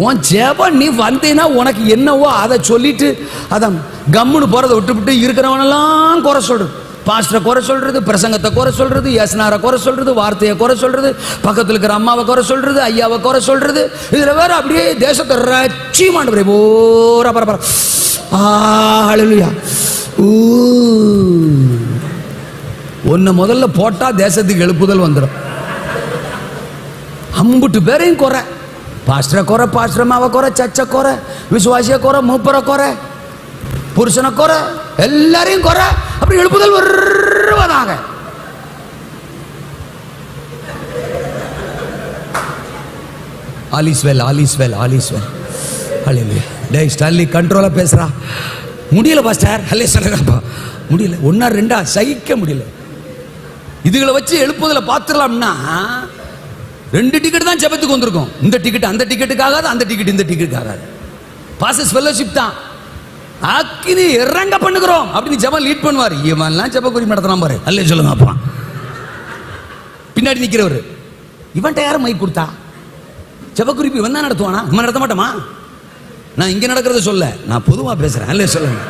உன் ஜெபம் நீ வந்தீன்னா உனக்கு என்னவோ அதை சொல்லிட்டு அதான் கம்முன்னு போறதை விட்டுவிட்டு இருக்கிறவனெல்லாம் குறை சொல்றது. பாஸ்டரை குறை சொல்றது, பிரசங்கத்தை குறை சொல்றது, யஸ்னாரை குறை சொல்றது, வார்த்தையை குறை சொல்றது, பக்கத்தில் இருக்கிற அம்மாவை குறை சொல்றது, ஐயாவை குறை சொல்றது. இதுல வேற அப்படியே தேசத்தை ரட்சி மாண்டு போரா பரபர. ஹல்லேலூயா. ஒன்னு முதல்ல போட்டா தேசத்துக்கு எழுப்புதல் வந்துடும். அம்புட்டு பேரையும் குறை, பாஸ்டரை குறை, பாஸ்டர் அம்மாவை குறை, சர்ச்சை குறை, விசுவாசிய குறை, மூப்பரை குறை, புருஷனை குறை, எல்லாரையும் குறை. அப்படி எழுப்புதல் வருவதாக. All is well all is well all is well. ஹல்லேலூயா. டேய் ஸ்டான்லி கண்ட்ரோலா பேசுறா. முடியல பாஸ்டர். ஹல்லே சொல்லுங்கப்பா. முடியல. ஒன்னா ரெண்டா சகிக்க முடியல. இதுகளை வச்சு எழுப்புதல பாத்துடலாம்னா 2 டிக்கெட் தான் ஜெபத்துக்கு வந்திருக்கும். இந்த டிக்கெட் அந்த டிக்கெட்டுக்காக, அந்த டிக்கெட் இந்த டிக்கெட்டுக்காக. பாஸ்டர்ஸ் ஃபெல்லோஷிப் தான். அக்கினி இறங்க பண்ணுகிறோம் அப்படின்னு ஜெபம் லீட் பண்ணுவார். இவன்லாம் ஜெப குறிப்பு நடத்தலாம் பாரு. அல்லே சொல்லுங்க அப்பா. பின்னாடி நிக்கிறவர் இவன்ட்ட யாரும் மைக் கொடுத்தா? ஜெப குறிப்பு இவன் தான் நடத்துவானா? இவன் நடத்த மாட்டோமா? நான் இங்க நடக்கிறத சொல்ல, நான் பொதுவா பேசுறேன். அல்லே சொல்லுங்க.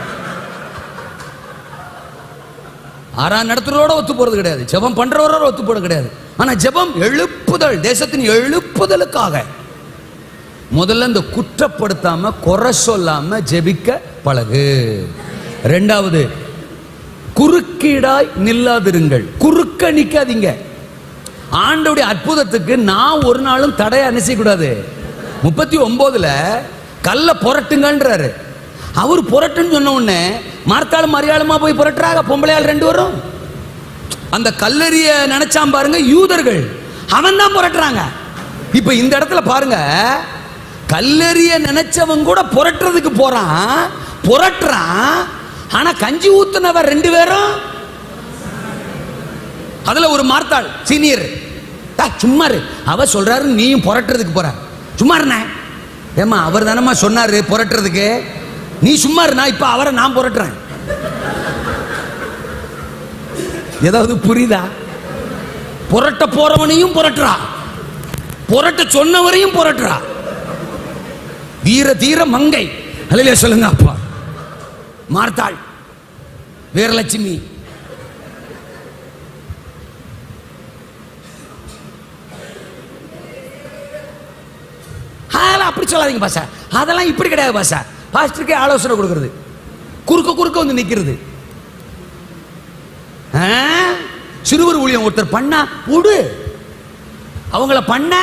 ஆறாம் நடத்துறோட ஒத்து போறது கிடையாது, ஜெபம் பண்றவரோட ஒத்து போறது கிடையாது. ஆனா ஜெபம் எழுப்புதல், தேசத்தின் எழுப்புதலுக்காக. முதல்ல இந்த குற்றப்படுத்தாம குறை சொல்லாம ஜெபிக்க பழகு. இரண்டாவது, குறுக்கீடாய் நில்லாதிருங்கள். குறுக்க நிக்காதீங்க. ஆண்டவருடைய அற்புதத்துக்கு நான் ஒரு நாளும் தடையை அனுசரிக்க கூடாது. 39ல கல்ல புரட்டுங்கன்றாரு. அவர் புரட்டுன்னு சொன்ன உடனே மார்த்தாலும் மரியாளுமா போய் புரட்டுறாங்க. பொம்பளையால் 2 வரும். அந்த கல்லறிய நினைச்சாம் பாருங்க யூதர்கள், அவன் தான் புரட்டுறாங்க. இப்ப இந்த இடத்துல பாருங்க, கல்லறிய நினைச்சவன் கூட புரட்டுறதுக்கு போறான், புரட்டுறான். ஆனா கஞ்சி ஊத்துனவர் 2 பேரும், அதுல ஒரு மார்த்தாள் சீனியர், சும்மா அவ சொல்றாரு நீயும் புரட்டுறதுக்கு போற, சும்மா இருந்த ஏமா அவர் தானமா சொன்னாரு புரட்டுறதுக்கு, நீ சும்மா இருந்தா இப்ப அவரை நான் புரட்டுறேன். ஏதாவது புரியுதா? புரட்ட போறவனையும் புரட்டுறா, புரட்ட சொன்னவரையும் புரட்டுறா. வீர தீர மங்கை. அல்லேலூயா சொல்லுங்க அப்பா. மார்த்தாள், வீரலட்சுமி, அப்படி சொல்லாதீங்க பாசா, அதெல்லாம் இப்படி கிடையாது பாசா. பாஸ்டருக்கே ஆலோசனை கொடுக்கிறது, குறுக்க குறுக்க வந்து நிக்கிறது. சிறுவர் ஊழியம் ஒருத்தர் பண்ணா விடு, அவங்கள பண்ண